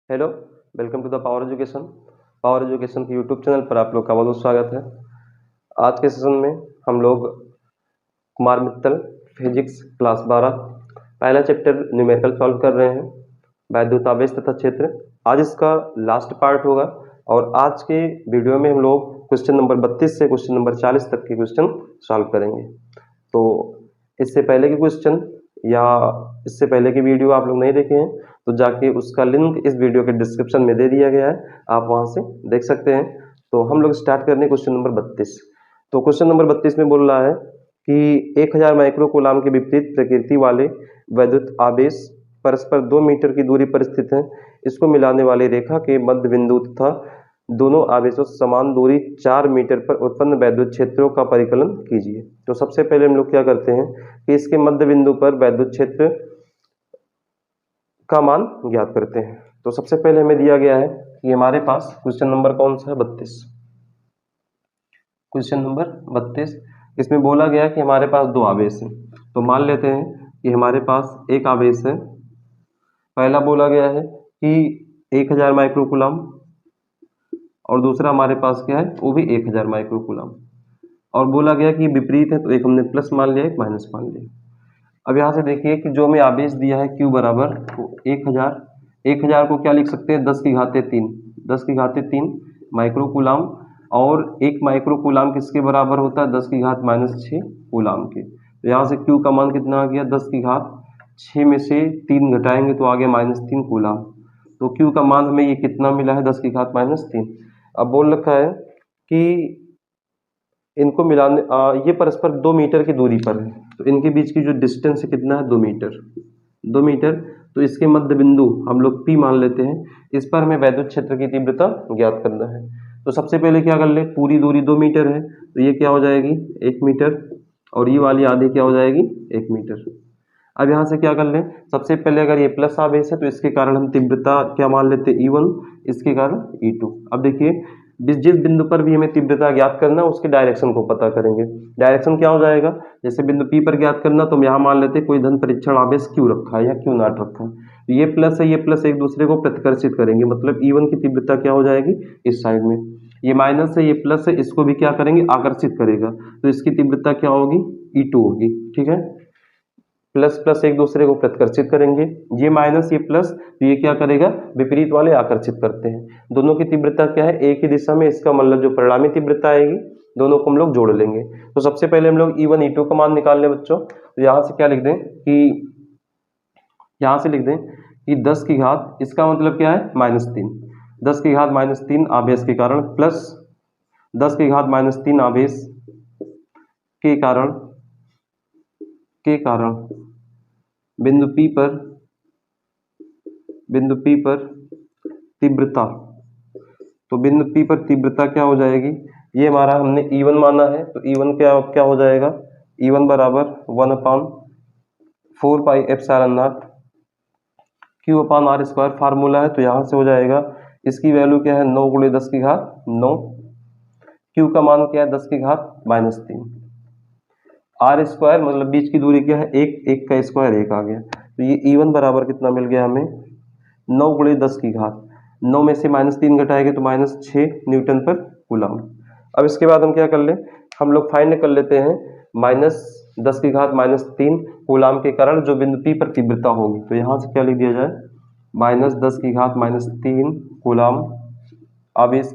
Hello, welcome to the power education. Power education के YouTube channel पर आप लोग का बहुत स्वागत है। आज के सेशन में हम लोग कुमार मित्तल फिजिक्स क्लास 12 पहला चैप्टर न्यूमेरिकल सॉल्व कर रहे हैं, वैद्युत आवेश तथा क्षेत्र। आज इसका लास्ट पार्ट होगा और आज के वीडियो में हम लोग क्वेश्चन नंबर 32 से क्वेश्चन नंबर 40 तक के क्वेश्चन सॉल्व करेंगे। तो इससे पहले के क्वेश्चन या इससे पहले की वीडियो आप लोग नहीं देखे हैं तो जाके उसका लिंक इस वीडियो के डिस्क्रिप्शन में दे दिया गया है, आप वहां से देख सकते हैं। तो हम लोग स्टार्ट करने हैं क्वेश्चन नंबर 32। तो क्वेश्चन नंबर 32 में बोल रहा है कि 1000 माइक्रो कूलाम के विपरीत प्रकृति वाले वैद्युत आवेश परस्पर 2 मीटर की दूरी पर स्थित है। इसको मिलाने वाली रेखा के मध्य बिंदु तथा दोनों आवेशों से समान दूरी 4 मीटर पर उत्पन्न वैद्युत क्षेत्रों का परिकलन कीजिए। तो सबसे पहले हम लोग क्या करते हैं कि इसके मध्य बिंदु पर वैद्युत क्षेत्र का मान ज्ञात करते हैं। तो सबसे पहले हमें दिया गया है कि हमारे पास क्वेश्चन नंबर कौन सा है, 32। क्वेश्चन नंबर 32 इसमें बोला गया कि हमारे पास 2 आवेश हैं। तो मान लेते हैं कि हमारे पास एक आवेश है, पहला बोला गया है कि 1000 माइक्रो कूलम और दूसरा हमारे पास क्या है, वो भी 1000 माइक्रो कूलम। और बोला गया कि विपरीत है तो एक हमने प्लस मान लिया, एक माइनस मान लिया। अब यहाँ से देखिए कि जो हमें आवेश दिया है Q बराबर तो 1000 को क्या लिख सकते हैं, 10 की घाते 3 माइक्रो कूलाम। और 1 माइक्रो कूलाम किसके बराबर होता है, 10 की घात -6 कूलाम के। तो यहाँ से Q का मान कितना आ गया, 10 की घात 6 में से 3 घटाएंगे तो आ गया -3 कूलाम। तो Q का मान हमें ये कितना मिला है, 10 की घात -3। अब बोल रखा है कि इनको मिलाने ये परस्पर 2 मीटर की दूरी पर है। तो इनके बीच की जो डिस्टेंस है कितना है, 2 मीटर। तो इसके मध्य बिंदु हम लोग P मान लेते हैं। इस पर हमें वैद्युत क्षेत्र की तीव्रता ज्ञात करना है। तो सबसे पहले क्या कर ले, पूरी दूरी 2 मीटर है तो ये क्या हो जाएगी 1 मीटर, और ये वाली आधी क्या हो जाएगी 1 मीटर। अब यहाँ से क्या कर लें, सबसे पहले अगर ये प्लस आवेश है तो इसके कारण हम तीव्रता क्या मान लेते हैं, E1, इसके कारण E2। अब देखिए जिस बिंदु पर भी हमें तीव्रता ज्ञात करना है उसके डायरेक्शन को पता करेंगे। डायरेक्शन क्या हो जाएगा, जैसे बिंदु P पर ज्ञात करना तो हम यहाँ मान लेते हैं कोई धन परीक्षण आवेश Q रखा है या Q नॉट रखा है। तो ये प्लस है, ये प्लस एक दूसरे को प्रतिकर्षित करेंगे, मतलब E1 की तीव्रता क्या हो जाएगी इस साइड में। ये माइनस है, ये प्लस है, इसको भी क्या करेंगे आकर्षित करेगा, तो इसकी तीव्रता क्या होगी E2 होगी। ठीक है, प्लस प्लस एक दूसरे को प्रतिकर्षित करेंगे, ये माइनस ये प्लस, तो ये क्या करेगा विपरीत वाले आकर्षित करते हैं। दोनों की तीव्रता क्या है, एक ही दिशा में, इसका मतलब जो परिणामी तीव्रता आएगी दोनों को हम लोग जोड़ लेंगे। तो सबसे पहले हम लोग E1 E2 का मान निकाल लें बच्चों। तो यहाँ से क्या लिख दें कि यहाँ से लिख दें कि 10 की घात, इसका मतलब क्या है -3, 10 की घात -3 आवेश के कारण प्लस 10 की घात -3 आवेश के कारण बिंदु P पर तीव्रता। तो बिंदु P पर तीव्रता क्या हो जाएगी, ये हमारा हमने E1 माना है तो E1 क्या हो जाएगा, E1 बराबर 1/4 pi epsilon not Q/r² formula है। तो यहाँ से हो जाएगा, इसकी वैल्यू क्या है 9 × 10 की घात 9, Q का मान क्या है 10 की घात -3, r² मतलब बीच की दूरी क्या है 1 का स्क्वायर 1 आ गया। तो ये E1 बराबर कितना मिल गया हमें 9 × 10 की घात 9 में से -3 घटाएंगे तो -6 न्यूटन पर कूलम। अब इसके बाद हम क्या कर ले, हम लोग फाइंड कर लेते हैं -10 की घात -3 कूलम के कारण जो बिंदु P पर तीव्रता होगी। तो यहाँ से क्या लिख दिया जाए, -10 की घात -3 कूलम आवेश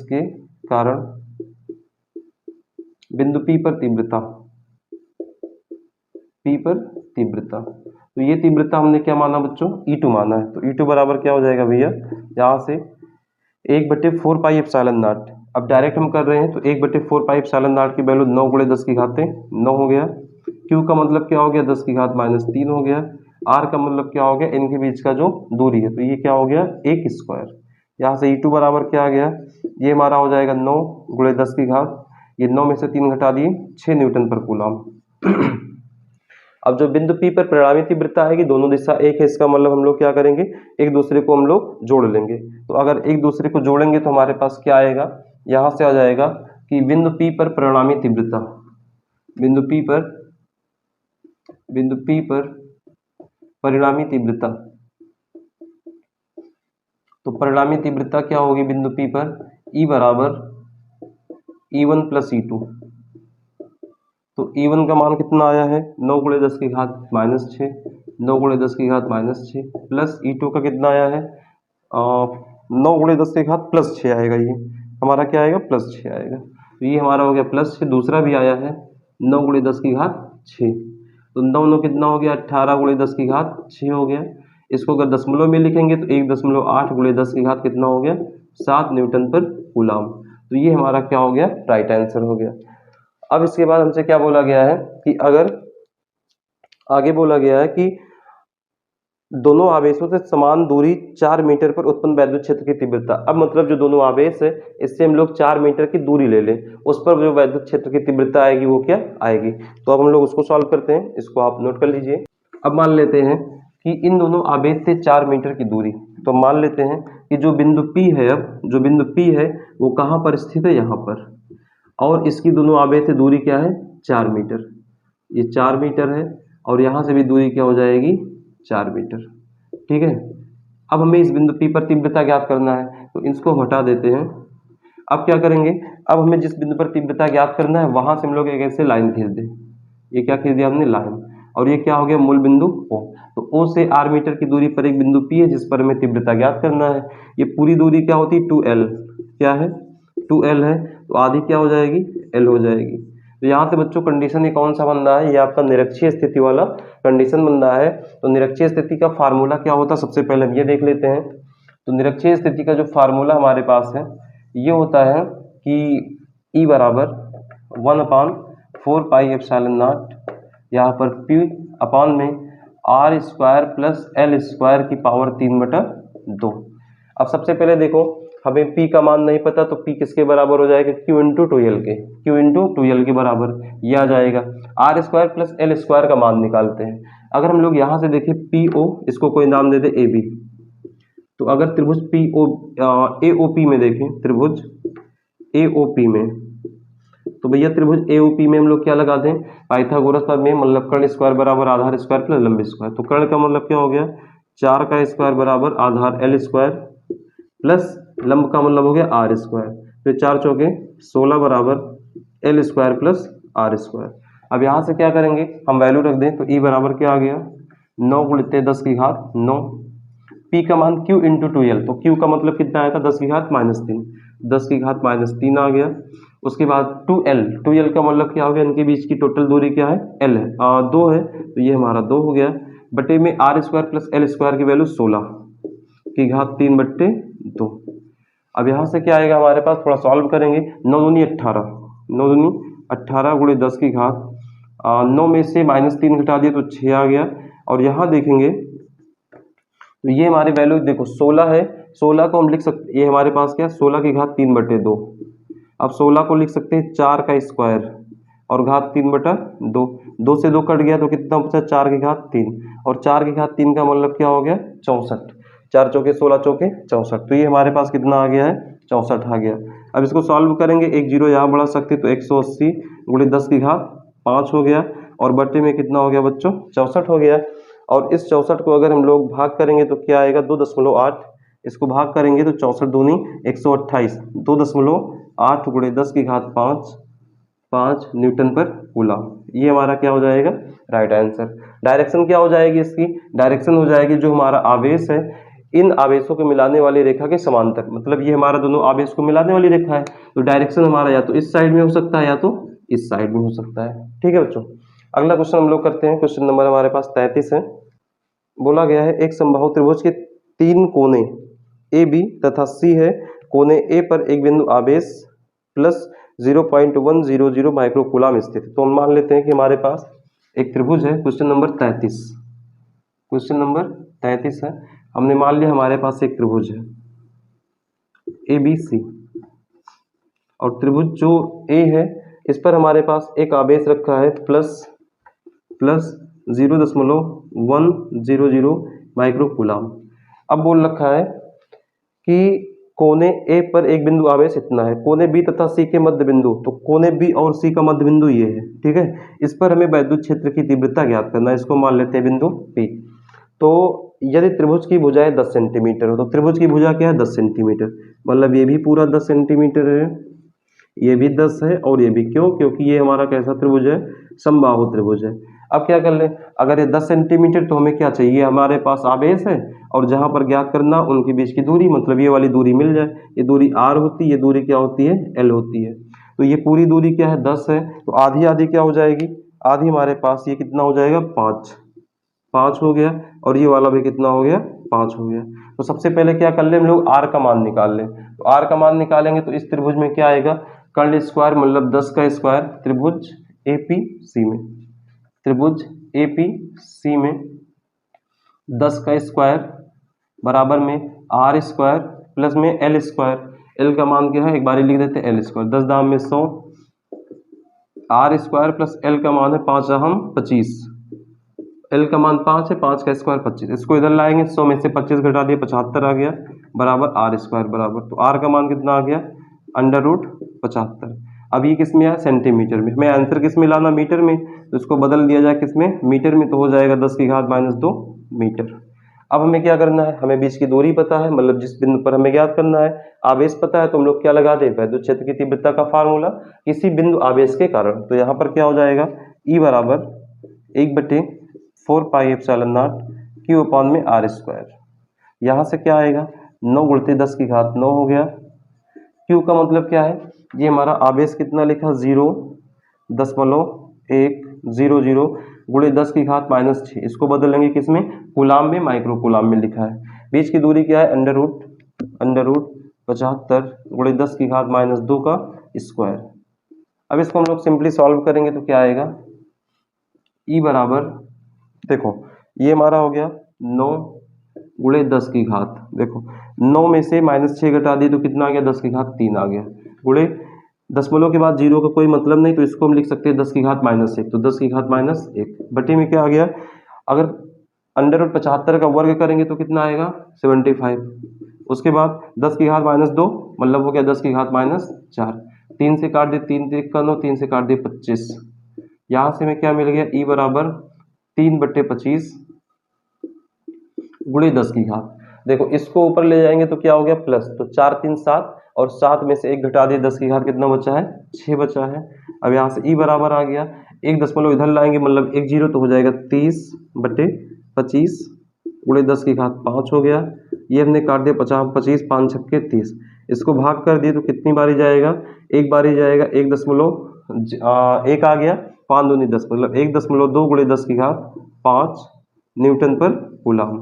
के कारण बिंदु P पर तीव्रता। तो ये तीव्रता हमने क्या माना बच्चों, E2 माना है। तो E2 बराबर क्या हो जाएगा भैया, यहाँ से 1/4 पाई एप्सिलॉन नॉट। अब डायरेक्ट हम कर रहे हैं तो 1/4 पाई एप्सिलॉन नॉट की वैल्यू 9 × 10 की घातें 9 हो गया। Q का मतलब क्या हो गया 10 की घात -3 हो गया। R का मतलब क्या हो गया, इनके बीच का जो दूरी है, तो ये क्या हो गया 1 स्क्वायर। यहाँ से E2 बराबर क्या आ गया, ये हमारा हो जाएगा 9 × 10 की घात, ये 9 में से 3 घटा दिए 6 न्यूटन पर कूलम। अब जो बिंदु P पर परिणामी तीव्रता आएगी दोनों दिशा एक है, इसका मतलब हम लोग क्या करेंगे एक दूसरे को हम लोग जोड़ लेंगे। तो अगर एक दूसरे को जोड़ेंगे तो हमारे पास क्या आएगा, यहाँ से आ जाएगा कि बिंदु P पर परिणामी तीव्रता, बिंदु P पर परिणामी तीव्रता। तो परिणामी तीव्रता क्या होगी बिंदु P पर, E बराबर E1 प्लस E2। तो E1 का मान कितना आया है 9 गुणे 10 की घात -6, 9 गुणे 10 की घात -6 प्लस E2 का कितना आया है 9 गुणे 10 की घात +6 आएगा, ये हमारा क्या आएगा +6 आएगा। तो ये हमारा हो गया +6। दूसरा भी आया है 9 गुणे 10 की घात 6, तो 9 9 कितना हो गया 18 गुणे 10 की घात 6 हो गया। इसको अगर दशमलव में लिखेंगे तो 1.8 गुणे 10 की घात कितना हो गया 7 न्यूटन पर कूलाम। तो ये हमारा क्या हो गया राइट आंसर हो गया। अब इसके बाद हमसे क्या बोला गया है कि अगर आगे बोला गया है कि दोनों आवेशों से समान दूरी 4 मीटर पर उत्पन्न वैद्युत क्षेत्र की तीव्रता। अब मतलब जो दोनों आवेश है इससे हम लोग 4 मीटर की दूरी ले लें, उस पर जो वैद्युत क्षेत्र की तीव्रता आएगी वो क्या आएगी। तो अब हम लोग उसको सॉल्व करते हैं, इसको आप नोट कर लीजिए। अब मान लेते हैं कि इन दोनों आवेश से 4 मीटर की दूरी, तो मान लेते हैं कि जो बिंदु P है, अब जो बिंदु P है वो कहाँ पर स्थित है, यहाँ पर, और इसकी दोनों आवेश से दूरी क्या है 4 मीटर, ये 4 मीटर है, और यहाँ से भी दूरी क्या हो जाएगी 4 मीटर। ठीक है, अब हमें इस बिंदु P पर तीव्रता ज्ञात करना है, तो इसको हटा देते हैं। अब क्या करेंगे, अब हमें जिस बिंदु पर तीव्रता ज्ञात करना है वहां से हम लोग एक ऐसे लाइन खींच दें। ये क्या खींच दिया हमने लाइन, और ये क्या हो गया मूल बिंदु O। तो O से R मीटर की दूरी पर एक बिंदु P है जिस पर हमें तीव्रता ज्ञात करना है। ये पूरी दूरी क्या होती है 2L, क्या है 2L है, तो आधी क्या हो जाएगी L हो जाएगी। तो यहाँ से बच्चों कंडीशन ये कौन सा बन रहा है, ये आपका निरक्षीय स्थिति वाला कंडीशन बन रहा है। तो निरक्षीय स्थिति का फार्मूला क्या होता है सबसे पहले हम ये देख लेते हैं। तो निरक्षीय स्थिति का जो फार्मूला हमारे पास है ये होता है कि E बराबर 1/4 पाई एप्सिलॉन नॉट, यहाँ पर P अपान में R square plus L square की पावर 3/2। अब सबसे पहले देखो हमें P का मान नहीं पता, तो P किसके बराबर हो जाएगा Q इंटू 2L के, Q इंटू 2L के बराबर ये आ जाएगा। R square plus L square का मान निकालते हैं। अगर हम लोग यहाँ से देखें PO, इसको कोई नाम दे दे AB, तो अगर त्रिभुज AOP में देखें, त्रिभुज AOP में, तो भैया त्रिभुज AOP में हम लोग क्या लगा दें पाइथागोरस पर में, मतलब कर्ण स्क्वायर बराबर आधार स्क्वायर प्लस लंब स्क्वायर। तो कर्ण का मतलब क्या हो गया 4 का स्क्वायर बराबर आधार L स्क्वायर प्लस लंब का मतलब हो गया R स्क्वायर, तो 4 चौके 16 बराबर L square plus R square. अब यहाँ से क्या करेंगे हम वैल्यू रख दें, तो E बराबर क्या आ गया 9 गुणित 10 की घात 9, P का मान Q इंटू 2L, तो Q का मतलब कितना आया था 10 की घात -3, 10 की घात -3 आ गया। उसके बाद 2L का मतलब क्या हो गया, इनके बीच की टोटल दूरी क्या है L है, 2 है, तो ये हमारा 2 हो गया, बटे में R square plus L square की वैल्यू 16 की घात 3/2। अब यहाँ से क्या आएगा हमारे पास, थोड़ा सॉल्व करेंगे, 9 दूनी 18, 9 दूनी 18 गुणे 10 की घात 9 में से -3 घटा दिया तो 6 आ गया। और यहाँ देखेंगे तो ये हमारी वैल्यू देखो 16 है, 16 को हम लिख सकते, ये हमारे पास क्या 16 की घात 3/2। अब 16 को लिख सकते हैं 4 का स्क्वायर और घात 3/2, 2 से 2 कट गया तो कितना बचा 4 की घात 3, और 4 की घात 3 का मतलब क्या हो गया 64, 4 चौके 16 चौके 64, तो ये हमारे पास कितना आ गया है 64 आ गया। अब इसको सॉल्व करेंगे, एक जीरो यहाँ बढ़ा सकते, तो 180 गुणे 10 की घात 5 हो गया, और बटे में कितना हो गया बच्चों 64 हो गया। और इस 64 को अगर हम लोग भाग करेंगे तो क्या आएगा 2.8, इसको भाग करेंगे तो 64 दूनी 128, 2.8 गुणे 10 की घात 5 न्यूटन पर कूलम। ये हमारा क्या हो जाएगा राइट आंसर। डायरेक्शन क्या हो जाएगी इसकी, डायरेक्शन हो जाएगी जो हमारा आवेश है इन आवेशों को मिलाने वाली रेखा के समांतर, मतलब ये हमारा दोनों आवेश को मिलाने वाली रेखा है, तो डायरेक्शन हमारा या तो इस साइड में हो सकता है या तो इस साइड में हो सकता है। ठीक है बच्चों, अगला क्वेश्चन हम लोग करते हैं। क्वेश्चन नंबर हमारे पास 33 है। बोला गया है एक समबाहु त्रिभुज के 3 कोने ए बी तथा सी है, कोने ए पर एक बिंदु आवेश प्लस 0.100 माइक्रो कूलम स्थित। तो हम मान लेते हैं कि हमारे पास एक त्रिभुज है। क्वेश्चन नंबर 33, क्वेश्चन नंबर 33 है, हमने मान लिया हमारे पास एक त्रिभुज है ए बी सी, और त्रिभुज जो ए है इस पर हमारे पास एक आवेश रखा है प्लस 0.100 माइक्रो कूलम। अब बोल रखा है कि कोने ए पर एक बिंदु आवेश इतना है, कोने बी तथा सी के मध्य बिंदु, तो कोने बी और सी का मध्य बिंदु ये है। ठीक है, इस पर हमें वैद्युत क्षेत्र की तीव्रता ज्ञात करना है, इसको मान लेते हैं बिंदु पी। तो यदि त्रिभुज की भुजाएं 10 सेंटीमीटर हो तो त्रिभुज की भुजा क्या है 10 सेंटीमीटर, मतलब ये भी पूरा 10 सेंटीमीटर है, ये भी 10 है और ये भी, क्यों? क्योंकि ये हमारा कैसा त्रिभुज है, समबाहु त्रिभुज है। अब क्या कर ले, अगर ये 10 सेंटीमीटर तो हमें क्या चाहिए, हमारे पास आवेश है और जहां पर ज्ञात करना उनके बीच की दूरी, मतलब ये वाली दूरी मिल जाए, ये दूरी r होती है, ये दूरी क्या होती है, l होती है। तो ये पूरी दूरी क्या है 10 है, तो आधी आधी क्या हो जाएगी, आधी हमारे पास ये कितना हो जाएगा 5 हो गया, और ये वाला भी कितना हो गया 5 हो गया। तो सबसे पहले क्या कर ले हम लोग, r का मान निकाल लें। तो r का मान निकालेंगे तो इस त्रिभुज में क्या आएगा, कर्ण स्क्वायर मतलब 10 का स्क्वायर, त्रिभुज APC में, त्रिभुज APC में 10 का स्क्वायर बराबर में r स्क्वायर प्लस में l स्क्वायर, l का मान क्या है, एक बार लिख देते हैं l स्क्वायर, 10 दाम में 100, r स्क्वायर प्लस l का मान है 5 हम 25, l का मान 5 है, 5 का स्क्वायर 25, इसको इधर लाएंगे 100 में से 25 घटा दिए 75 आ गया, बराबर r स्क्वायर बराबर, तो r का मान कितना आ गया √75। अब ये किस में आया, सेंटीमीटर में, हमें आंसर किस में लाना, मीटर में, तो इसको बदल दिया जाए किस में, मीटर में, तो हो जाएगा 10 की घात -2 मीटर। अब हमें क्या करना है, हमें बीच की दूरी पता है, मतलब जिस बिंदु पर हमें ज्ञात करना है, आवेश पता है, तो हम लोग क्या लगा दें, विद्युत क्षेत्र की तीव्रता का फार्मूला किसी बिंदु आवेश के कारण, तो यहाँ पर क्या हो जाएगा, E बराबर 1/4πε0 Q/r²। यहाँ से क्या आएगा, 9 × 10 की घात 9 हो गया। Q का मतलब क्या है, ये हमारा आवेश कितना लिखा, 0.100 गुणे 10 की घात -6, इसको बदलेंगे किसमें, कूलाम में, माइक्रो कूलाम में लिखा है। बीच की दूरी क्या है, √75 गुणे 10 की घात -2 का स्क्वायर। अब इसको हम लोग सिंपली सॉल्व करेंगे तो क्या आएगा, E बराबर, देखो ये हमारा हो गया 9 गुणे 10 की घात, देखो 9 में से -6 घटा दिए तो कितना आ गया, 10 की घात 3 आ गया, गुणे दशमलव के बाद 0 का कोई मतलब नहीं, तो इसको हम लिख सकते हैं 10 की घात -1, तो 10 की घात -1 बटे में क्या आ गया, अगर √75 का वर्ग करेंगे तो कितना आएगा 75, उसके बाद 10 की घात -2 मतलब हो गया 10 की घात -4, 3 से काट दिए 3 3 का 9, 3 से काट दिए 25, यहाँ से हमें क्या मिल गया, E बराबर 3/25 गुणे 10 की घात, देखो इसको ऊपर ले जाएंगे तो क्या हो गया प्लस, तो 4 3 7 और 7 में से 1 घटा दिए 10 की घात कितना बचा है, 6 बचा है। अब यहाँ से E बराबर आ गया, एक दशमलव इधर लाएंगे मतलब 1 0 तो हो जाएगा 30/25 गुणे 10 की घात 5 हो गया, ये हमने काट दिया 50 25 5 छक्के 30, इसको भाग कर दिए तो कितनी बारी जाएगा, एक बारी जाएगा, 1 आ गया, 5 दूनी 10 मतलब 1.2 गुणे 10 की घात 5 न्यूटन पर कूलाम,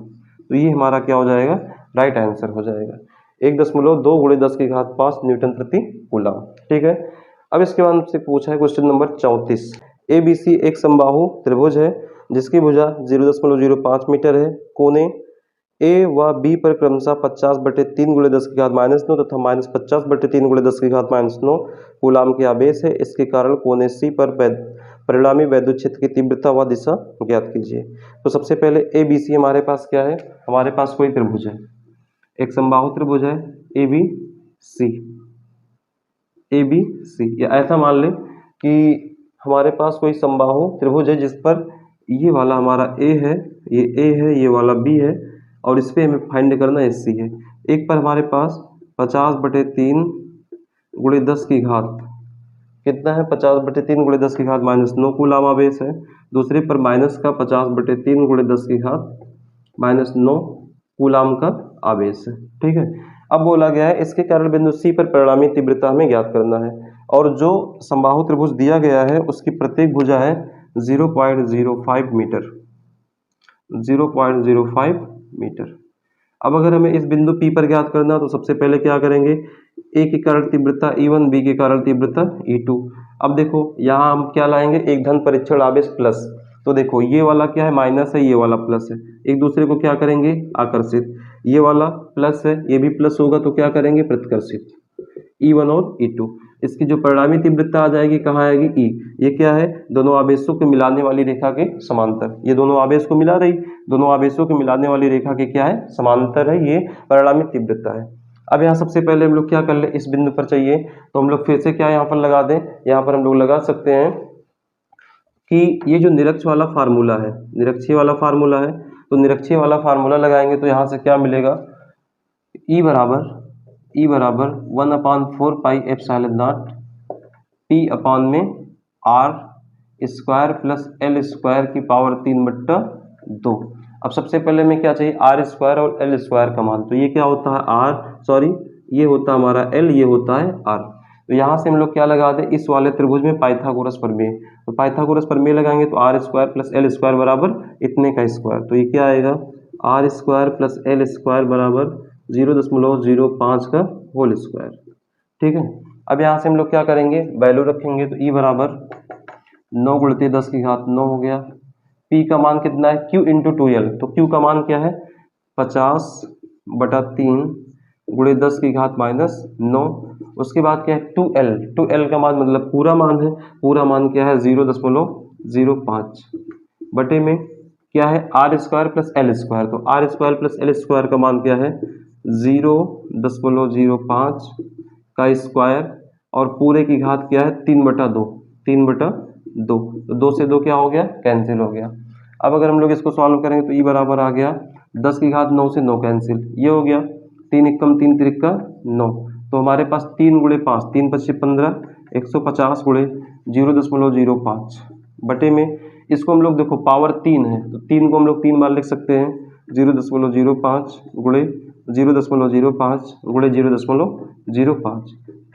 तो ये हमारा क्या हो जाएगा, राइट आंसर हो जाएगा, 1.2 गुणे 10 की घात 5 न्यूटन प्रति कूलाम। ठीक है, अब इसके बाद से पूछा है क्वेश्चन नंबर 34, ABC एक समबाहु त्रिभुज है जिसकी भुजा 0.05 मीटर है, कोने A व B पर क्रमशः 50/3 गुणे 10 की घात -9 तथा -50/3 गुणे 10 की घात -9 कूलाम के आवेश है, इसके कारण कोने C पर परिणामी वैद्युत क्षेत्र की तीव्रता व दिशा ज्ञात कीजिए। तो सबसे पहले ABC हमारे पास क्या है, हमारे पास कोई त्रिभुज है, एक समबाहु त्रिभुज है ABC, या ऐसा मान लें कि हमारे पास कोई समबाहु त्रिभुज है जिस पर ये वाला हमारा A है, ये A है, ये वाला B है और इस पे हमें फाइंड करना SC है। एक पर हमारे पास 50/3 गुणे 10 की घात कितना है, 50/3 गुणे 10 की घात -9 कूलाम आवेश है, दूसरे पर माइनस का 50/3 गुणे 10 की घात -9 कूलाम का आवेश है। ठीक है, अब बोला गया है इसके कारण बिंदु C पर परिणामी तीव्रता हमें ज्ञात करना है, और जो समबाहु त्रिभुज दिया गया है उसकी प्रत्येक भुजा है 0.05 मीटर, 0.05 मीटर। अब अगर हमें इस बिंदु P पर ज्ञात करना तो सबसे पहले क्या करेंगे, A के कारण तीव्रता E1, B के कारण तीव्रता E2। अब देखो यहाँ हम क्या लाएंगे, एक धन परीक्षण आवेश प्लस, तो देखो ये वाला क्या है माइनस है, ये वाला प्लस है, एक दूसरे को क्या करेंगे आकर्षित, ये वाला प्लस है, ये भी प्लस होगा तो क्या करेंगे प्रतिकर्षित, E1 और E2। इसकी जो परिणामी तीव्रता आ जाएगी कहाँ आएगी, E, ये क्या है दोनों आवेशों के मिलाने वाली रेखा के समांतर, ये दोनों आवेश को मिला रही, दोनों आवेशों के मिलाने वाली रेखा के क्या है समांतर है, ये परिणामी तीव्रता है। अब यहाँ सबसे पहले हम लोग क्या कर ले, इस बिंदु पर चाहिए तो हम लोग फिर से क्या यहाँ पर लगा दें, यहाँ पर हम लोग लगा सकते हैं कि ये जो निरक्ष वाला फार्मूला है, निरक्षीय वाला फार्मूला है, तो निरक्षीय वाला फार्मूला लगाएंगे तो यहाँ से क्या मिलेगा, ई बराबर 1/4 पाई एप्सिलॉन नॉट पी अपान में R square plus L square की पावर 3/2। अब सबसे पहले में क्या चाहिए, आर स्क्वायर और एल स्क्वायर का मान। तो ये क्या होता है ये होता है हमारा एल, ये होता है आर। तो यहाँ से हम लोग क्या लगा दें, इस वाले त्रिभुज में पाइथागोरस प्रमेय। तो पाइथागोरस प्रमेय लगाएंगे तो R square plus L square बराबर इतने का स्क्वायर। तो ये क्या आएगा, R square plus L square बराबर 0.05 का होल स्क्वायर। ठीक है, अब यहाँ से हम लोग क्या करेंगे, वैल्यू रखेंगे। तो ई बराबर 9 × 10⁻9 हो गया। पी का मान कितना है, क्यू इंटू 2L। तो क्यू का मान क्या है, 50/3 × 10⁻9। उसके बाद क्या है 2L का मान मतलब पूरा मान है, पूरा मान क्या है 0.05 बटे में क्या है R square plus L square. तो R square plus L square का मान क्या है 0.05 का स्क्वायर और पूरे की घात क्या है 3/2। तो 2 से 2 क्या हो गया, कैंसिल हो गया। अब अगर हम लोग इसको सॉल्व करेंगे तो ई बराबर आ गया 10⁻9 से 9 कैंसिल, ये हो गया 3 × 3 = 9। तो हमारे पास 3 × 5 3 × 5 = 15, 150 × 0.05 बटे में इसको हम लोग देखो पावर 3 है तो 3 को हम लोग 3 बार लिख सकते हैं, 0.05 × 0.05 × 0.05,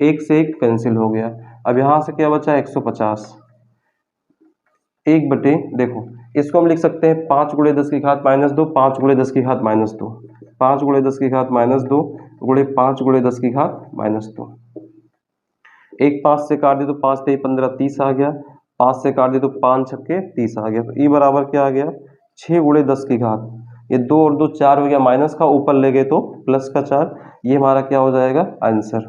1 से 1 कैंसिल हो गया। अब यहाँ से क्या बचा 150, 1 बटे देखो इसको हम लिख सकते हैं 5 × 10⁻², 5 × 10⁻², 5 × 10⁻², × 5 × 10⁻²। एक 5 से काट दे तो 5 × 3 = 15, 30 आ गया। 5 से काट दे तो 5 × 6 = 30 आ गया। तो ई बराबर क्या आ गया 6 × 10⁻, ये 2 और 2 4 हो गया, माइनस का ऊपर ले गए तो प्लस का 4, ये हमारा क्या हो जाएगा आंसर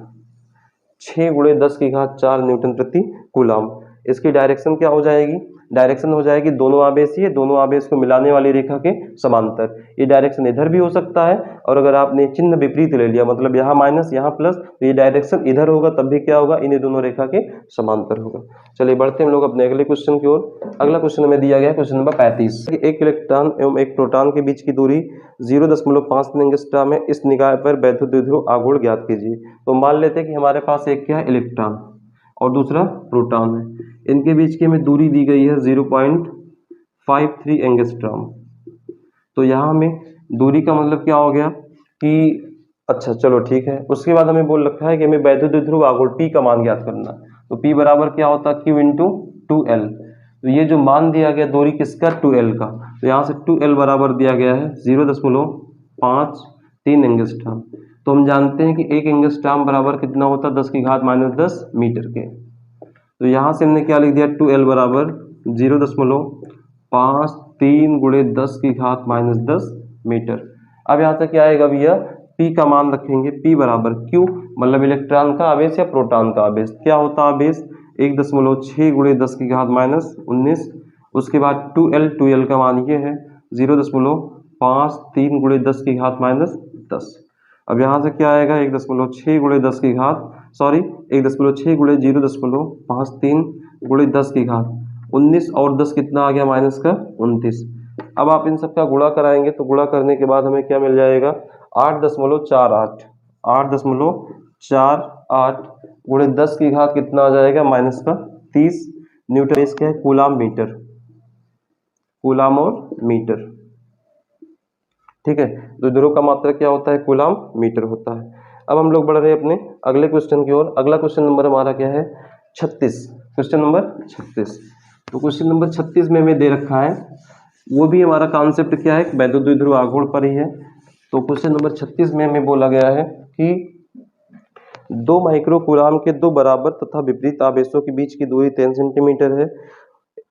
6 × 10⁻4 न्यूटन प्रति कूलम। इसकी डायरेक्शन क्या हो जाएगी, डायरेक्शन हो जाएगी दोनों आवेश, ये दोनों आवेश को मिलाने वाली रेखा के समांतर। ये डायरेक्शन इधर भी हो सकता है और अगर आपने चिन्ह विपरीत ले लिया मतलब यहाँ माइनस यहाँ प्लस तो ये डायरेक्शन इधर होगा, तब भी क्या होगा इन्हीं दोनों रेखा के समांतर होगा। चलिए बढ़ते हम लोग अपने अगले क्वेश्चन की ओर। अगला क्वेश्चन हमें दिया गया है क्वेश्चन नंबर 35। एक इलेक्ट्रॉन एवं एक प्रोटॉन के बीच की दूरी 0.5 एंगस्ट्रॉम है, इस निकाय पर वैद्युत द्विध्रुव आघूर्ण ज्ञात कीजिए। तो मान लेते हैं कि हमारे पास एक क्या है इलेक्ट्रॉन और दूसरा प्रोटॉन है, इनके बीच की हमें दूरी दी गई है 0.53 एंगस्ट्रॉम। तो यहाँ हमें दूरी का मतलब क्या हो गया कि अच्छा चलो ठीक है, उसके बाद हमें बोल रखा है कि हमें वैद्युत द्विध्रुव आघूर्ण P का मान ज्ञात करना। तो P बराबर क्या होता है Q × 2L। तो ये जो मान दिया गया दूरी किसका 2L का, तो यहाँ से 2L बराबर दिया गया है 0.53 एंगस्ट्रॉम। तो हम जानते हैं कि 1 एंगस्ट्रॉम बराबर कितना होता है 10⁻10 मीटर के। तो यहाँ से हमने क्या लिख दिया 2L बराबर 0.53 × 10⁻10 मीटर। अब यहाँ से क्या आएगा भैया P का मान रखेंगे, P बराबर Q मतलब इलेक्ट्रॉन का आवेश या प्रोटॉन का आवेश, क्या होता है आवेश 1.6 × 10⁻19। उसके बाद 2L का मान ये है 0.53 × 10⁻10। अब यहाँ से क्या आएगा 1.6 × 10⁻19 और 10 कितना आ गया माइनस का 29। अब आप इन सब का गुणा कराएंगे तो गुणा करने के बाद हमें क्या मिल जाएगा 8.48 × 10 कितना आ जाएगा माइनस का 30 न्यूटन। इसका है कूलाम और मीटर। ठीक है, तो ध्रुव का मात्रा क्या होता है कूलाम मीटर होता है। अब हम लोग बढ़ रहे हैं अपने अगले क्वेश्चन की ओर। अगला क्वेश्चन नंबर हमारा क्या है 36, क्वेश्चन नंबर 36। तो क्वेश्चन नंबर 36 में हमें दे रखा है, वो भी हमारा कॉन्सेप्ट क्या है वैद्युत द्विध्रुव आघूर्ण पर ही है। तो क्वेश्चन नंबर 36 में हमें बोला गया है कि 2 माइक्रो कूलाम के 2 बराबर तथा विपरीत आवेशों के बीच की दूरी 10 सेंटीमीटर है,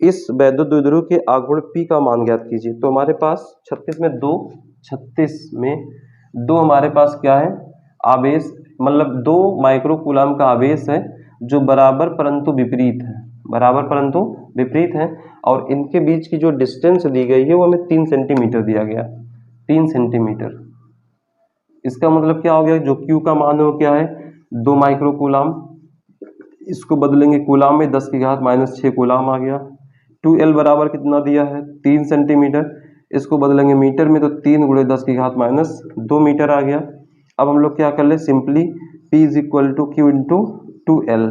इस वैद्युत द्विध्रुव के आघूर्ण P का मान ज्ञात कीजिए। तो हमारे पास 36 में दो हमारे पास क्या है आवेश मतलब 2 माइक्रो कूलाम का आवेश है जो बराबर परंतु विपरीत है और इनके बीच की जो डिस्टेंस दी गई है वो हमें 3 सेंटीमीटर दिया गया, 3 सेंटीमीटर। इसका मतलब क्या हो गया जो Q का मान है वो क्या है 2 माइक्रो कूलाम, इसको बदलेंगे कूलाम में 10⁻⁻6 कूलाम आ गया। 2L बराबर कितना दिया है 3 सेंटीमीटर, इसको बदलेंगे मीटर में तो 3 गुणे 10 की घात माइनस 2 मीटर आ गया। अब हम लोग क्या कर ले, simply P is equal to Q into 2L।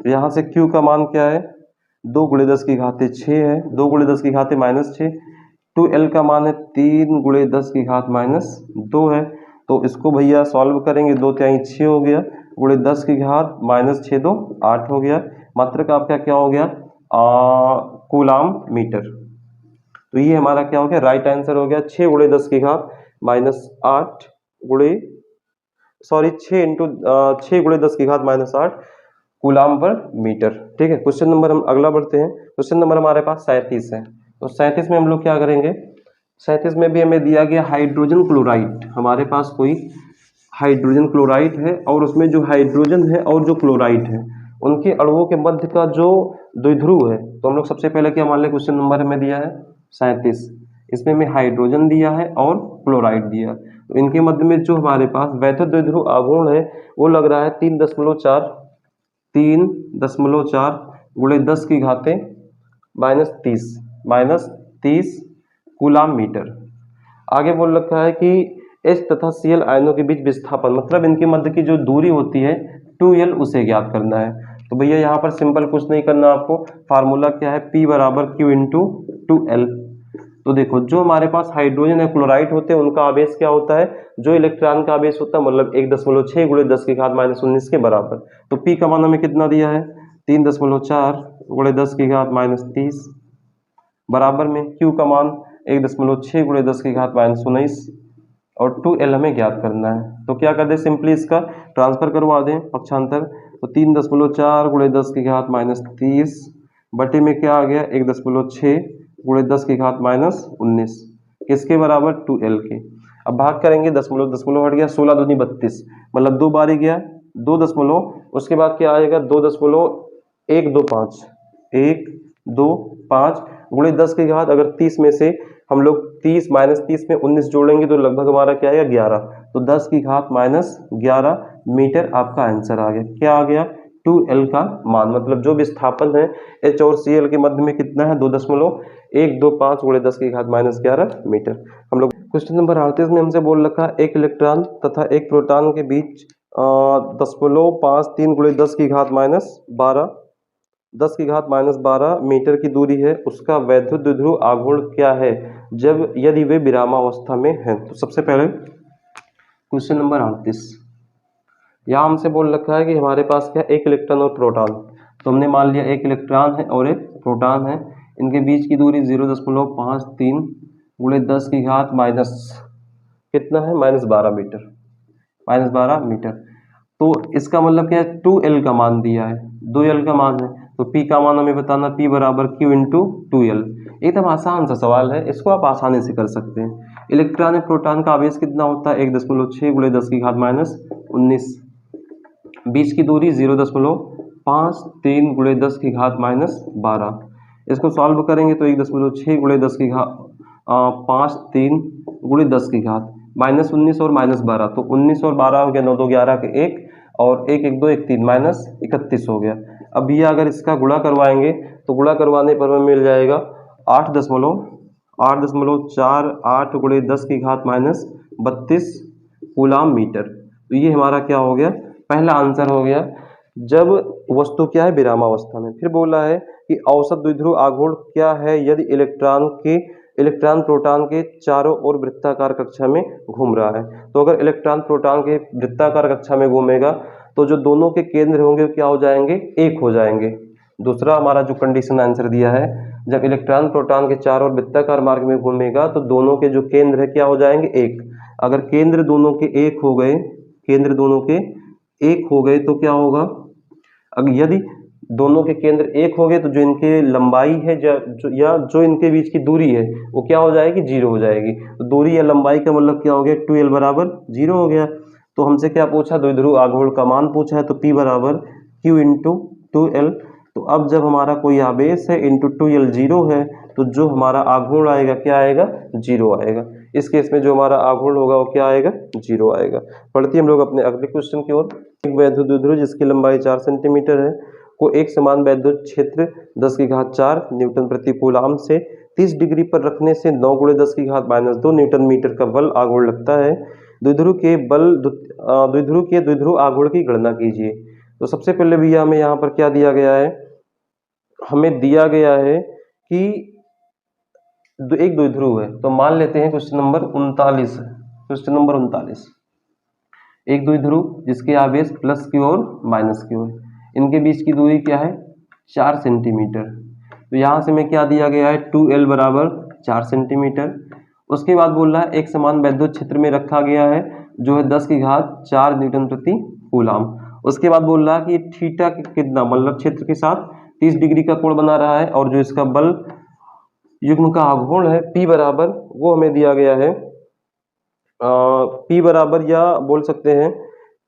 तो यहाँ से Q का मान क्या है, 2 गुणे 10 की घाते 6 है, 2 गुणे 10 की घाते माइनस 6। 2L का मान है 3 गुणे 10 की घात माइनस 2 है। तो इसको भैया सॉल्व करेंगे, 2 तिहाई 6 हो गया, गुणे 10 की घात माइनस 6 2 8 हो गया। मात्रक आपका क्या हो गया, कूलाम मीटर। तो ये हमारा क्या हो गया, राइट आंसर हो गया 6 गुणे 10 की घात माइनस 8 गुणे 6 गुणे 10 की घात माइनस 8 कूलाम पर मीटर। ठीक है, क्वेश्चन नंबर हम अगला बढ़ते हैं। क्वेश्चन नंबर हमारे पास 37 है। तो 37 में हम लोग क्या करेंगे, 37 में भी हमें दिया गया हाइड्रोजन क्लोराइड। हमारे पास कोई हाइड्रोजन क्लोराइड है और उसमें जो हाइड्रोजन है और जो क्लोराइड है उनके अणुओं के मध्य का जो द्विध्रुव है, तो हम लोग सबसे पहले क्या मान लें, क्वेश्चन नंबर हमें दिया है 37, इसमें हमें हाइड्रोजन दिया है और क्लोराइड दिया। तो इनके मध्य में जो हमारे पास वैध द्विध्रुव आघूर्ण है वो लग रहा है 3.4 गुणे 10 की घाते माइनस 30 कूलाम मीटर। आगे बोल रखा है कि H तथा Cl आयनों के बीच विस्थापन, मतलब इनके मध्य की जो दूरी होती है 2L, उसे ज्ञात करना है। तो भैया यहाँ पर सिंपल कुछ नहीं करना आपको, फार्मूला क्या है, P बराबर Q इंटू 2L। तो देखो जो हमारे पास हाइड्रोजन या क्लोराइड होते हैं उनका आवेश क्या होता है, जो इलेक्ट्रॉन का आवेश होता है मतलब 1.6 गुणे 10 की घात माइनस 19 के बराबर। तो P का मान हमें कितना दिया है, 3.4 गुणे 10 की घात माइनस 30 बराबर में Q का मान 1.6 गुणे 10 की घात माइनस 19 और 2L हमें ज्ञात करना है। तो क्या कर दे, सिंपली इसका ट्रांसफर करवा दें पक्षांतर। तो 3.4 गुणे 10 की घात माइनस 30 बटे में क्या आ गया, 1.6 गुणे 10 की घात माइनस 19, किसके बराबर, 2L के। अब भाग करेंगे, दशमलव दशमलव हट गया, 16 दूनी 32, मतलब 2 बार ही गया, 2 दशमलव, उसके बाद क्या आएगा, 2.125 125 गुणे 10 की घात, अगर 30 में से हम लोग 30 माइनस 30 में 19 जोड़ेंगे तो लगभग हमारा क्या आएगा, 11। तो 10 की घात माइनस 11 मीटर आपका आंसर आ गया। क्या आ गया, 2L का मान, मतलब जो विस्थापन है H और Cl के मध्य में कितना है, 2.125 गुणे 10 की घात माइनस 11 मीटर। हम लोग क्वेश्चन नंबर 38 में हमसे बोल रखा है एक इलेक्ट्रॉन तथा एक प्रोटॉन के बीच 0.53 गुणे 10 की घात माइनस 12 मीटर की दूरी है, उसका वैद्युत द्विध्रुव आघूर्ण क्या है जब यदि वे विरामावस्था में हैं। तो सबसे पहले क्वेश्चन नंबर 38, यहाँ हमसे बोल रखा है कि हमारे पास क्या, एक इलेक्ट्रॉन और प्रोटॉन। तो हमने मान लिया एक इलेक्ट्रॉन है और एक प्रोटॉन है, इनके बीच की दूरी 0.53 गुणे 10 की घात माइनस कितना है, माइनस 12 मीटर। तो इसका मतलब क्या है, 2L का मान दिया है, 2L का मान है, तो P का मान हमें बताना, P बराबर Q इंटू 2L। एकदम आसान सा सवाल है, इसको आप आसानी से कर सकते हैं। इलेक्ट्रॉन और प्रोटॉन का आवेश कितना होता है, 1.6 गुणे 10 की घात माइनस 19, बीच की दूरी 0.53 गुणे 10 की घात माइनस 12। इसको सॉल्व करेंगे तो 1.6 गुणे 10 की घात 53 गुणे 10 की घात माइनस 19 और माइनस 12, तो 19 और 12 हो गया, 9 2 11 के 1 और 1 1 2 1 3 माइनस 31 हो गया। अब ये अगर इसका गुणा करवाएंगे तो गुणा करवाने पर हमें मिल जाएगा 8.48 गुणे 10 की घात माइनस 32 कूलाम मीटर। तो ये हमारा क्या हो गया, पहला आंसर हो गया जब वस्तु क्या है, विरामावस्था में। फिर बोला है कि औसत द्विध्रुव आघूर्ण क्या है यदि इलेक्ट्रॉन प्रोटॉन के चारों ओर वृत्ताकार कक्षा में घूम रहा है। तो अगर इलेक्ट्रॉन प्रोटॉन के वृत्ताकार कक्षा में घूमेगा तो जो दोनों के केंद्र होंगे क्या हो जाएंगे, एक हो जाएंगे। दूसरा हमारा जो कंडीशन आंसर दिया है, जब इलेक्ट्रॉन प्रोटॉन के चारों ओर वृत्ताकार मार्ग में घूमेगा तो दोनों के जो केंद्र है क्या हो जाएंगे, एक। अगर केंद्र दोनों के एक हो गए तो क्या होगा, अगर यदि दोनों के केंद्र एक हो गए तो जो इनके लंबाई है या जो इनके बीच की दूरी है वो क्या हो जाएगी, 0 हो जाएगी। तो दूरी या लंबाई का मतलब क्या हो गया, 2L बराबर 0 हो गया। तो हमसे क्या पूछा, द्विध्रुव आघूर्ण का मान पूछा है, तो P बराबर Q इंटू 2L। तो अब जब हमारा कोई आवेश है इंटू 2L 0 है तो जो हमारा आघूर्ण आएगा क्या आएगा, 0 आएगा। इस केस में जो हमारा आघूर्ण होगा वो क्या आएगा, 0 आएगा। पढ़ते हम लोग अपने अगले क्वेश्चन की ओर। एक वैद्युत द्विध्रुव जिसकी लंबाई 4 सेंटीमीटर है को एक समान वैद्युत क्षेत्र 10 की घात 4 न्यूटन प्रति कूलाम से 30 डिग्री पर रखने से 9 गुणे 10 की घात -2 न्यूटन मीटर का बल आघूर्ण लगता है। द्विध्रुव के द्विध्रुव आघूर्ण की गणना कीजिए। तो सबसे पहले भैया हमें यहाँ पर क्या दिया गया है, हमें दिया गया है कि एक द्विध्रुव है। तो मान लेते हैं क्वेश्चन नंबर 39 है, क्वेश्चन नंबर 39, एक द्विध्रुव जिसके आवेश प्लस की ओर माइनस की ओर, इनके बीच की दूरी क्या है 4 सेंटीमीटर। तो यहाँ से हमें क्या दिया गया है 2L बराबर 4 सेंटीमीटर। उसके बाद बोल रहा है एक समान वैद्युत क्षेत्र में रखा गया है जो है 10 की घात 4 न्यूटन प्रति कूलाम। उसके बाद बोल रहा है कि थीटा कितना, मतलब क्षेत्र के साथ 30 डिग्री का कोण बना रहा है और जो इसका बल युग्म का आघूर्ण है P बराबर, वो हमें दिया गया है P बराबर, या बोल सकते हैं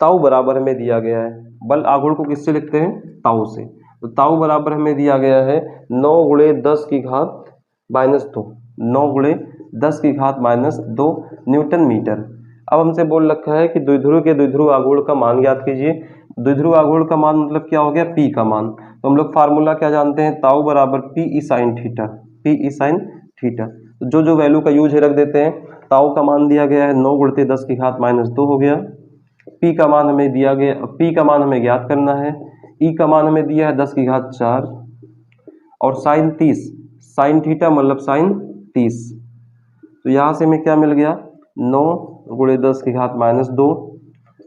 ताऊ बराबर हमें दिया गया है। बल आघूर्ण को किससे लिखते हैं, ताऊ से। तो ताऊ बराबर हमें दिया गया है 9 गुणे 10 की घात -2, 9 गुणे 10 की घात -2 न्यूटन मीटर। अब हमसे बोल रखा है कि द्विध्रुव के द्विध्रुव आघूर्ण का मान ज्ञात कीजिए। द्विध्रुव आघूर्ण का मान मतलब क्या हो गया, P का मान। तो हम लोग फार्मूला क्या जानते हैं, ताऊ बराबर P ई साइन थीटा, P ई साइन थीटा। तो जो वैल्यू का यूज है रख देते हैं। ताऊ का मान दिया गया है 9 गुणित 10 की घात -2 हो गया। P का मान हमें दिया गया, P का मान हमें ज्ञात करना है। E का मान हमें दिया है 10 की घात 4 और साइन 30, साइन थीटा मतलब साइन 30। तो यहाँ से हमें क्या मिल गया 9 गुणे 10 की घात -2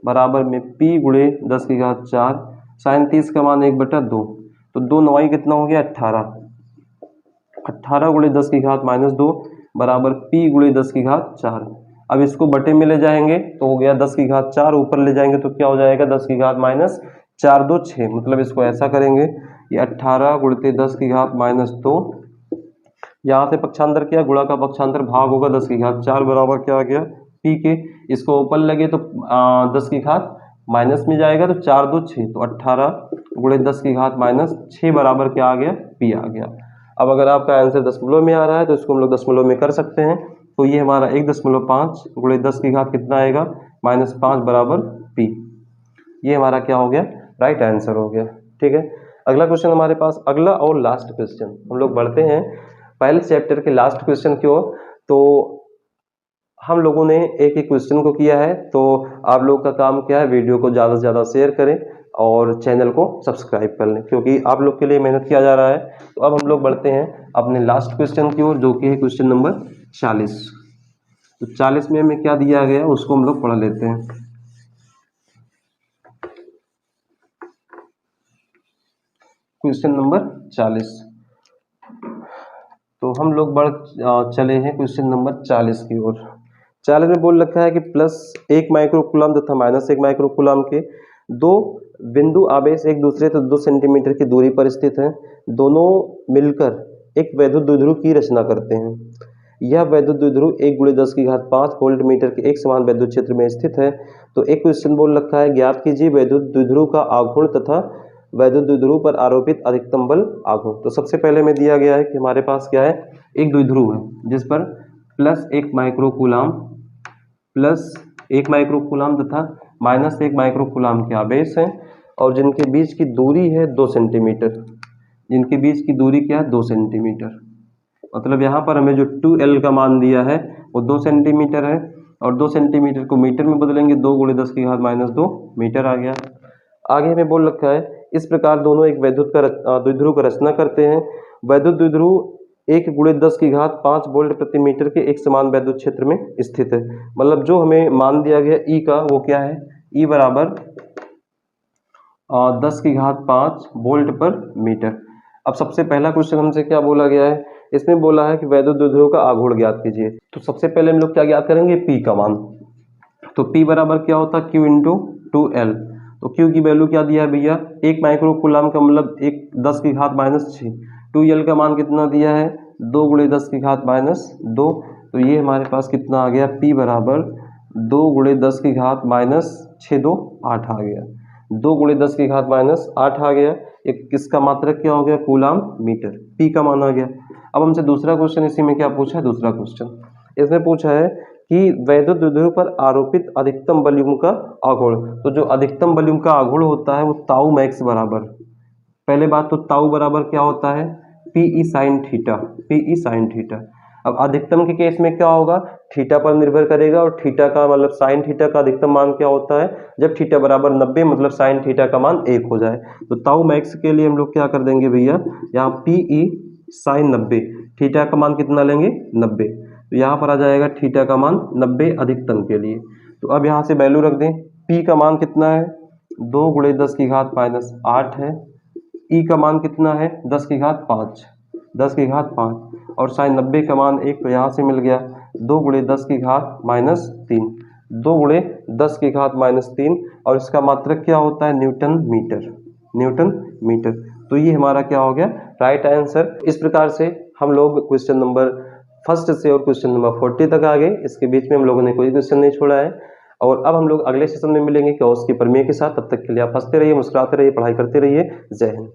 बराबर में P गुणे 10 की घात 4, साइन 30 का मान 1/2। तो 2 9 कितना हो गया 18, 18 गुणे 10 की घात -2 बराबर P गुणे 10 की घात 4। अब इसको बटे में ले जाएंगे तो हो गया 10 की घात 4, ऊपर ले जाएंगे तो क्या हो जाएगा 10 की घात -4 2 6। मतलब इसको ऐसा करेंगे, ये 18 गुणित 10 की घात -2, यहाँ से पक्षांतर किया, गुणा का पक्षांतर भाग होगा 10 की घात 4 बराबर क्या आ गया P के। इसको ऊपर लगे तो 10 की घात माइनस में जाएगा तो 4 2 6, तो 18 गुणे 10 की घात -6 बराबर क्या आ गया P आ गया। अब अगर आपका आंसर दशमलव में आ रहा है तो इसको हम लोग दशमलव में कर सकते हैं। तो ये हमारा 1.5 गुणे 10 की घात कितना आएगा -5 बराबर P। ये हमारा क्या हो गया, राइट आंसर हो गया। ठीक है, अगला क्वेश्चन हमारे पास, अगला और लास्ट क्वेश्चन हम लोग बढ़ते हैं पहले चैप्टर के लास्ट क्वेश्चन की ओर। तो हम लोगों ने एक एक क्वेश्चन को किया है, तो आप लोग का काम क्या है, वीडियो को ज़्यादा से ज़्यादा शेयर करें और चैनल को सब्सक्राइब कर लें, क्योंकि आप लोग के लिए मेहनत किया जा रहा है। तो अब हम लोग बढ़ते हैं अपने लास्ट क्वेश्चन की ओर, जो कि है क्वेश्चन नंबर 40। तो 40 में हमें क्या दिया गया उसको हम लोग पढ़ लेते हैं। क्वेश्चन नंबर 40, तो हम लोग बढ़ चले हैं क्वेश्चन नंबर 40 की ओर। 40 में बोल रखा है कि +1 माइक्रोकूलम तथा -1 माइक्रोकूलम के दो बिंदु आवेश एक दूसरे से 2 सेंटीमीटर की दूरी पर स्थित हैं। दोनों मिलकर एक वैद्युत द्विध्रुव की रचना करते हैं। यह वैद्युत द्विध्रुव 1 गुणे 10 की घात 5 वोल्ट मीटर के एक समान वैद्युत क्षेत्र में स्थित है। तो एक क्वेश्चन बोल रखा है, ज्ञात कीजिए वैद्युत द्विध्रुव का आघूर्ण तथा वैद्युत द्विध्रुव पर आरोपित अधिकतम बल आघूर्ण। तो सबसे पहले में दिया गया है कि हमारे पास क्या है, एक द्विध्रुव है जिस पर +1 माइक्रोकूलम तथा -1 माइक्रोकूलम के आवेश हैं और जिनके बीच की दूरी है 2 सेंटीमीटर। जिनके बीच की दूरी क्या है 2 सेंटीमीटर। मतलब यहाँ पर हमें जो 2L का मान दिया है वो 2 सेंटीमीटर है और 2 सेंटीमीटर को मीटर में बदलेंगे, 2 गुणे 10 की घात -2 मीटर आ गया। आगे हमें बोल रखा है, इस प्रकार दोनों एक द्विध्रुव का रचना करते हैं। वैद्युत द्विध्रुव 1 गुणे 10 की घात 5 वोल्ट प्रति मीटर के एक समान वैद्युत क्षेत्र में स्थित है। मतलब जो हमें मान दिया गया E का वो क्या है, E बराबर 10 की घात 5 वोल्ट पर मीटर। अब सबसे पहला क्वेश्चन हमसे क्या बोला गया है, इसमें बोला है कि वैद्युत द्विध्रुव का आघूर्ण ज्ञात कीजिए। तो सबसे पहले हम लोग क्या ज्ञात करेंगे, P का मान। तो P बराबर क्या होता है, Q इंटू 2L। तो Q की वैल्यू क्या दिया है भैया, 1 माइक्रोकूलम का मतलब 10 की घात -6। 2L का मान कितना दिया है, 2 गुणे 10 की घात -2। तो ये हमारे पास कितना आ गया, P बराबर 2 गुणे 10 की घात -6 2 8 आ गया। 2 गुणे 10 की घात -8 आ गया। एक किसका मात्रक क्या हो गया, कूलाम मीटर, P का मान आ गया। अब हमसे दूसरा क्वेश्चन इसी में क्या पूछा है, दूसरा क्वेश्चन इसमें पूछा है कि वैद्युत द्विध्रुव पर आरोपित अधिकतम बल युग्म का आघूर्ण। तो जो अधिकतम बल युग्म का आघूर्ण होता है वो ताऊ मैक्स बराबर पहले बात तो ताऊ बराबर क्या होता है, PE sine theta, PE sine theta. अब अधिकतम के केस में क्या होगा, थीटा पर निर्भर करेगा, और थीटा का मतलब साइन थीटा का अधिकतम मान क्या होता है, जब थीटा बराबर 90 मतलब साइन थीटा का मान 1 हो जाए। तो ताऊ मैक्स के लिए हम लोग क्या कर देंगे भैया, यहाँ पीई साइन 90, थीटा का मान कितना लेंगे 90, तो यहाँ पर आ जाएगा थीटा का मान 90 अधिकतम के लिए। तो अब यहाँ से वैल्यू रख दें, पी का मान कितना है 2 × 10 की घात -8 है, ई का मान कितना है 10 की घात 5, 10 की घात 5, और साइन 90 का मान 1, तो यहाँ से मिल गया 2 × 10 की घात -3, 2 × 10 की घात -3, और इसका मात्रक क्या होता है न्यूटन मीटर, न्यूटन मीटर। तो ये हमारा क्या हो गया राइट आंसर। इस प्रकार से हम लोग क्वेश्चन नंबर फर्स्ट से और क्वेश्चन नंबर 40 तक आ गए। इसके बीच में हम लोगों ने कोई क्वेश्चन नहीं छोड़ा है। और अब हम लोग अगले सेशन में मिलेंगे गॉस के प्रमेय के साथ। तब तक के लिए आप हंसते रहिए, मुस्कुराते रहिए, पढ़ाई करते रहिए। जय हिंद।